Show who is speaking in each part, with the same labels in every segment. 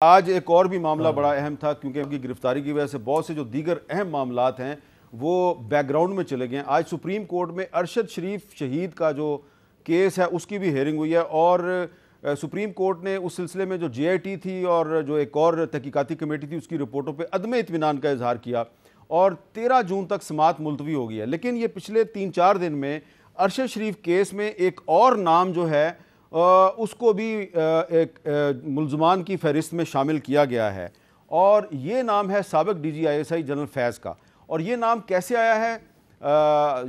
Speaker 1: आज एक और भी मामला बड़ा अहम था, क्योंकि उनकी गिरफ्तारी की वजह से बहुत से जो दीगर अहम मामलात हैं वो बैकग्राउंड में चले गए हैं। आज सुप्रीम कोर्ट में अरशद शरीफ शहीद का जो केस है उसकी भी हेयरिंग हुई है, और सुप्रीम कोर्ट ने उस सिलसिले में जो JIT थी और जो एक और तहकीकाती कमेटी थी उसकी रिपोर्टों पर अदम इत्मीनान का इजहार किया, और 13 जून तक समाअत मुलतवी हो गई है। लेकिन ये पिछले 3-4 दिन में अरशद शरीफ केस में एक और नाम जो है उसको भी एक मुल्ज़मान की फहरिस्त में शामिल किया गया है, और ये नाम है साबिक़ DG ISI जनरल फैज़ का। और ये नाम कैसे आया है?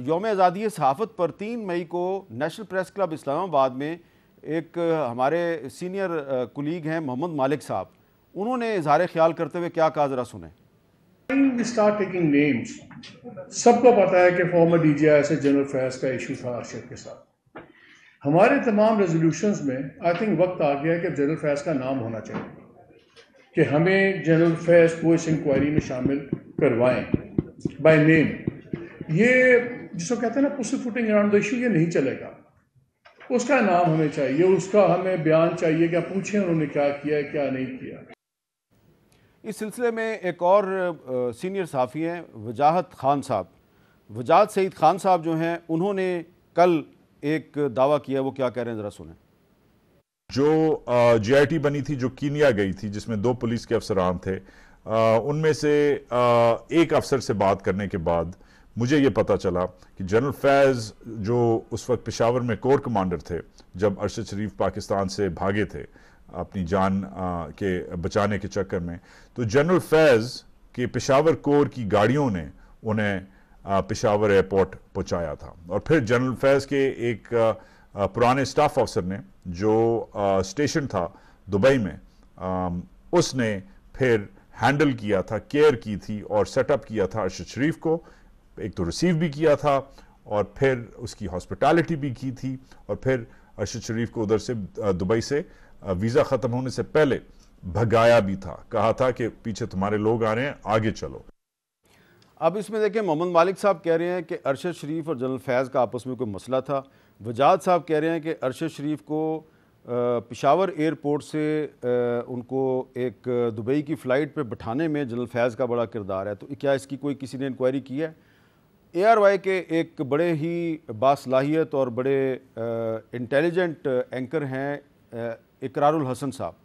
Speaker 1: यौम आज़ादी सहाफ़त पर 3 मई को नेशनल प्रेस क्लब इस्लामाबाद में एक हमारे सीनियर कुलीग हैं मोहम्मद मालिक साहब, उन्होंने इज़हार ख्याल करते हुए क्या कहा, ज़रा सुने।
Speaker 2: सबको पता है कि फॉर्मर DG ISI जनरल फैज़ का इशू था अरशद के साथ। हमारे तमाम रेजोल्यूशंस में आई थिंक वक्त आ गया कि जनरल फैज़ का नाम होना चाहिए कि हमें जनरल फैज़ को इस इंक्वायरी में शामिल करवाएं बाय नेम। ये जिसको कहते हैं ना push footing around the issue, ये नहीं चलेगा। उसका नाम हमें चाहिए, उसका हमें बयान चाहिए, क्या पूछें उन्होंने क्या किया क्या नहीं किया।
Speaker 1: इस सिलसिले में एक और सीनियर सहाफ़ी हैं वजाहत खान साहब, वजाहत सईद खान साहब जो हैं, उन्होंने कल एक दावा किया, वो क्या कह रहे हैं ज़रा सुने।
Speaker 3: जो JIT बनी थी, जो कीनिया गई थी, जिसमें 2 पुलिस के अफसरान थे, उनमें से एक अफसर से बात करने के बाद मुझे ये पता चला कि जनरल फैज़ जो उस वक्त पेशावर में कोर कमांडर थे जब अरशद शरीफ पाकिस्तान से भागे थे अपनी जान के बचाने के चक्कर में, तो जनरल फैज़ के पेशावर कोर की गाड़ियों ने उन्हें पेशावर एयरपोर्ट पहुंचाया था। और फिर जनरल फैज़ के एक पुराने स्टाफ अफसर ने जो स्टेशन था दुबई में, उसने फिर हैंडल किया था, केयर की थी और सेटअप किया था अरशद शरीफ को, एक तो रिसीव भी किया था और फिर उसकी हॉस्पिटैलिटी भी की थी, और फिर अरशद शरीफ को उधर से दुबई से वीज़ा ख़त्म होने से पहले भगाया भी था, कहा था कि पीछे तुम्हारे लोग आ रहे हैं, आगे चलो।
Speaker 1: अब इसमें देखें, मोहम्मद मालिक साहब कह रहे हैं कि अरशद शरीफ और जनरल फैज़ का आपस में कोई मसला था। वजाहत साहब कह रहे हैं कि अरशद शरीफ को पेशावर एयरपोर्ट से उनको एक दुबई की फ़्लाइट पे बिठाने में जनरल फैज़ का बड़ा किरदार है। तो क्या इसकी कोई किसी ने इंक्वायरी की है? ARY के एक बड़े ही बासलाहियत और बड़े इंटेलिजेंट एंकर हैं इकरारुल हसन साहब।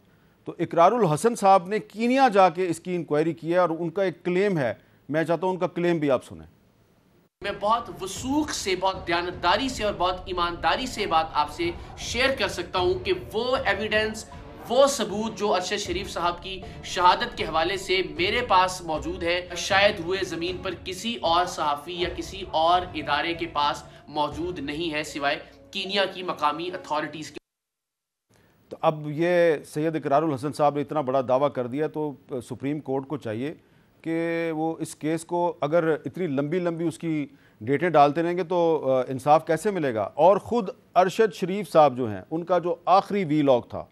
Speaker 1: तो इकरारुल हसन साहब ने कीनिया जाके इसकी इंक्वायरी की है और उनका एक क्लेम है, मैं चाहता हूं उनका क्लेम भी आप सुने।
Speaker 4: मैं बहुत वसूख से, बहुत दयानतदारी से और बहुत ईमानदारी से बात आपसे शेयर कर सकता हूं कि वो एविडेंस, वो सबूत जो अरशद शरीफ साहब की शहादत के हवाले से मेरे पास मौजूद है, शायद हुए ज़मीन पर किसी और सहाफ़ी या किसी और इदारे के पास मौजूद नहीं है सिवाय कीनिया की मकामी अथॉरिटीज़ के।
Speaker 1: तो अब ये सैयद इकरारुल हसन साहब ने इतना बड़ा दावा कर दिया, तो सुप्रीम कोर्ट को चाहिए कि वो इस केस को, अगर इतनी लंबी लंबी उसकी डेटें डालते रहेंगे तो इंसाफ कैसे मिलेगा। और ख़ुद अरशद शरीफ साहब जो हैं, उनका जो आखिरी वीलॉग था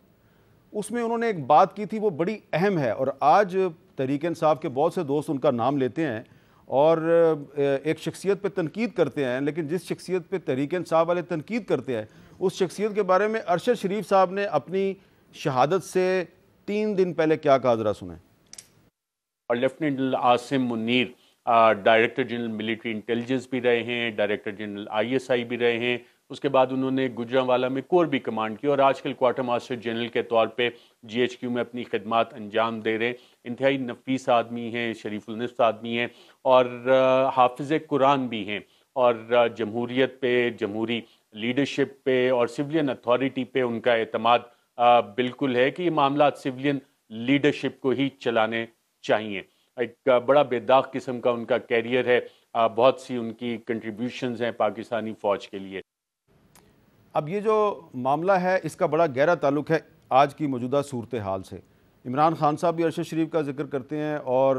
Speaker 1: उसमें उन्होंने एक बात की थी, वो बड़ी अहम है, और आज तहरीक इंसाफ के बहुत से दोस्त उनका नाम लेते हैं और एक शख्सियत पे तनकीद करते हैं, लेकिन जिस शख्सियत पे तहरीक इंसाफ वाले तनकीद करते हैं उस शख्सियत के बारे में अरशद शरीफ साहब ने अपनी शहादत से 3 दिन पहले क्या कहा, ज़रा सुने।
Speaker 5: और lieutenant general Asim Munir director general military intelligence भी रहे हैं, डायरेक्टर जनरल ISI भी रहे हैं, उसके बाद उन्होंने गुजरांवाला में कोर भी कमांड की और आजकल क्वार्टर मास्टर जनरल के तौर पे GHQ में अपनी खिदमत अंजाम दे रहे हैं। इंतहाई नफीस आदमी हैं, शरीफुल निफ्स आदमी हैं और हाफिज़ कुरान भी हैं, और जमहूरियत पे, जमहूरी लीडरशिप पे और सिविलियन अथॉरिटी पे उनका एतमाद बिल्कुल है कि ये मामला सिविलियन लीडरशिप को ही चलाने चाहिए। एक बड़ा बेदाग किस्म का उनका कैरियर है, बहुत सी उनकी कंट्रीब्यूशंस हैं पाकिस्तानी फ़ौज के लिए।
Speaker 1: अब ये जो मामला है इसका बड़ा गहरा ताल्लुक है आज की मौजूदा सूरत हाल से। इमरान खान साहब भी अरशद शरीफ का जिक्र करते हैं और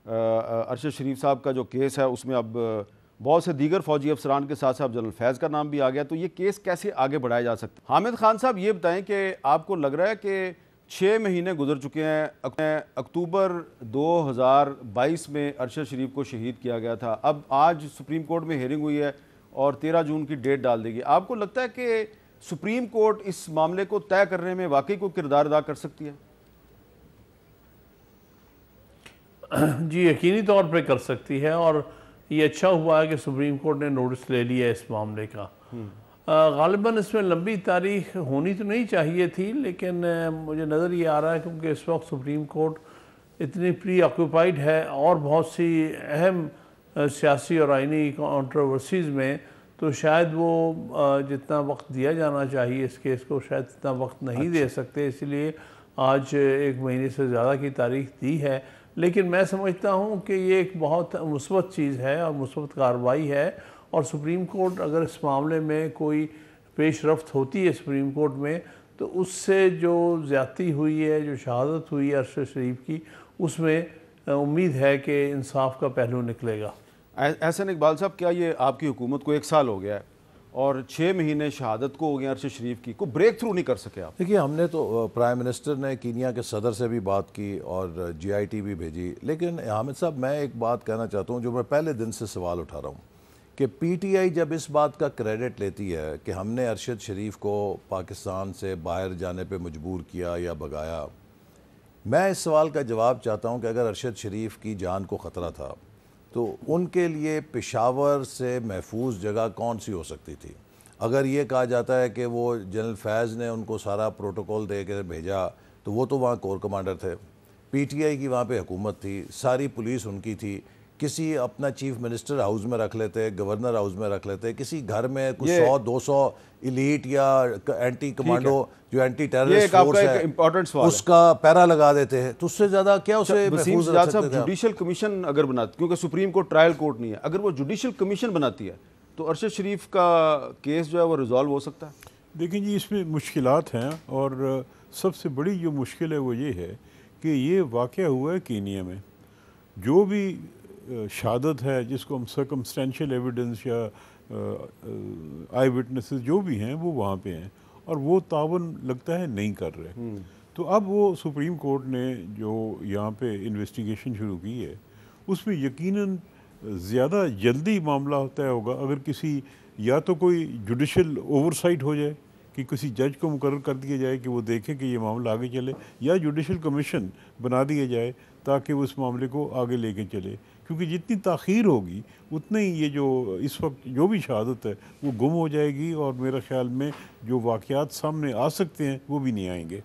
Speaker 1: अरशद शरीफ साहब का जो केस है उसमें अब बहुत से दीगर फौजी अफसरान के साथ साथ जनरल फैज़ का नाम भी आ गया। तो ये केस कैसे आगे बढ़ाया जा सकता है? हामिद खान साहब ये बताएं कि आपको लग रहा है कि 6 महीने गुजर चुके हैं, अक्टूबर 2022 में अरशद शरीफ को शहीद किया गया था, अब आज सुप्रीम कोर्ट में हेयरिंग हुई है और 13 जून की डेट डाल देगी। आपको लगता है कि सुप्रीम कोर्ट इस मामले को तय करने में वाकई कोई किरदार अदा कर सकती है?
Speaker 6: जी यकीनी तौर पे कर सकती है, और ये अच्छा हुआ है कि सुप्रीम कोर्ट ने नोटिस ले लिया इस मामले का। गालिबन इसमें लंबी तारीख होनी तो नहीं चाहिए थी, लेकिन मुझे नज़र ये आ रहा है क्योंकि इस वक्त सुप्रीम कोर्ट इतनी प्री ऑक्यूपाइड है और बहुत सी अहम सियासी और आइनी कंट्रोवर्सीज़ में, तो शायद वो जितना वक्त दिया जाना चाहिए इस केस को शायद इतना वक्त नहीं दे सकते, इसलिए आज 1 महीने से ज़्यादा की तारीख दी है। लेकिन मैं समझता हूँ कि ये एक बहुत मुस्बत चीज़ है और मुस्बत कार्रवाई है, और सुप्रीम कोर्ट अगर इस मामले में कोई पेशरफ्त होती है सुप्रीम कोर्ट में, तो उससे जो ज़्यादती हुई है, जो शहादत हुई है अरशद शरीफ की, उसमें उम्मीद है कि इंसाफ का पहलू निकलेगा।
Speaker 1: एहसन इकबाल साहब, क्या ये आपकी हुकूमत को 1 साल हो गया है और 6 महीने शहादत को हो गए अरशद शरीफ की, को ब्रेक थ्रू नहीं कर सके आप?
Speaker 7: देखिए, हमने तो प्राइम मिनिस्टर ने कीनिया के सदर से भी बात की और GIT भी भेजी, लेकिन हामिद साहब मैं एक बात कहना चाहता हूँ जो मैं पहले दिन से सवाल उठा रहा हूँ कि PTI जब इस बात का क्रेडिट लेती है कि हमने अरशद शरीफ को पाकिस्तान से बाहर जाने पे मजबूर किया या भगाया, मैं इस सवाल का जवाब चाहता हूँ कि अगर अरशद शरीफ की जान को ख़तरा था तो उनके लिए पेशावर से महफूज जगह कौन सी हो सकती थी? अगर ये कहा जाता है कि वो जनरल फैज़ ने उनको सारा प्रोटोकॉल दे के भेजा, तो वो तो वहाँ कोर कमांडर थे, PTI की वहाँ पे हुकूमत थी, सारी पुलिस उनकी थी, किसी अपना चीफ मिनिस्टर हाउस में रख लेते, गवर्नर हाउस में रख लेते, किसी घर में कुछ 100-200 इलीट या एंटी कमांडो जो एंटी टेररिस्ट फोर्स है उसका पैरा लगा देते हैं, तो उससे ज़्यादा क्या उसे महफूज रख सकते थे?
Speaker 1: जुडिशल कमीशन अगर बनाती, क्योंकि सुप्रीम कोर्ट ट्रायल कोर्ट नहीं है, अगर वो जुडिशल कमीशन बनाती है तो अरशद शरीफ का केस जो है वो रिजॉल्व हो सकता है।
Speaker 8: देखिए जी, इसमें मुश्किलात हैं, और सबसे बड़ी जो मुश्किल है वो ये है कि ये वाक़या हुआ है कीनिया में। जो भी शहादत है जिसको हम सर्कमस्टेंशियल एविडेंस या आई विटनेसेस जो भी हैं वो वहाँ पे हैं, और वो तावन लगता है नहीं कर रहे। तो अब वो सुप्रीम कोर्ट ने जो यहाँ पे इन्वेस्टिगेशन शुरू की है उसमें यकीनन ज़्यादा जल्दी मामला होता है होगा अगर किसी या तो कोई जुडिशल ओवरसाइट हो जाए कि किसी जज को मुकर्रर कर दिया जाए कि वो देखें कि ये मामला आगे चले, या जुडिशल कमीशन बना दिया जाए ताकि वो इस मामले को आगे लेके चले, क्योंकि जितनी ताख़ीर होगी उतना ही ये जो इस वक्त जो भी शहादत है वो गुम हो जाएगी, और मेरा ख्याल में जो वाक़यात सामने आ सकते हैं वो भी नहीं आएंगे।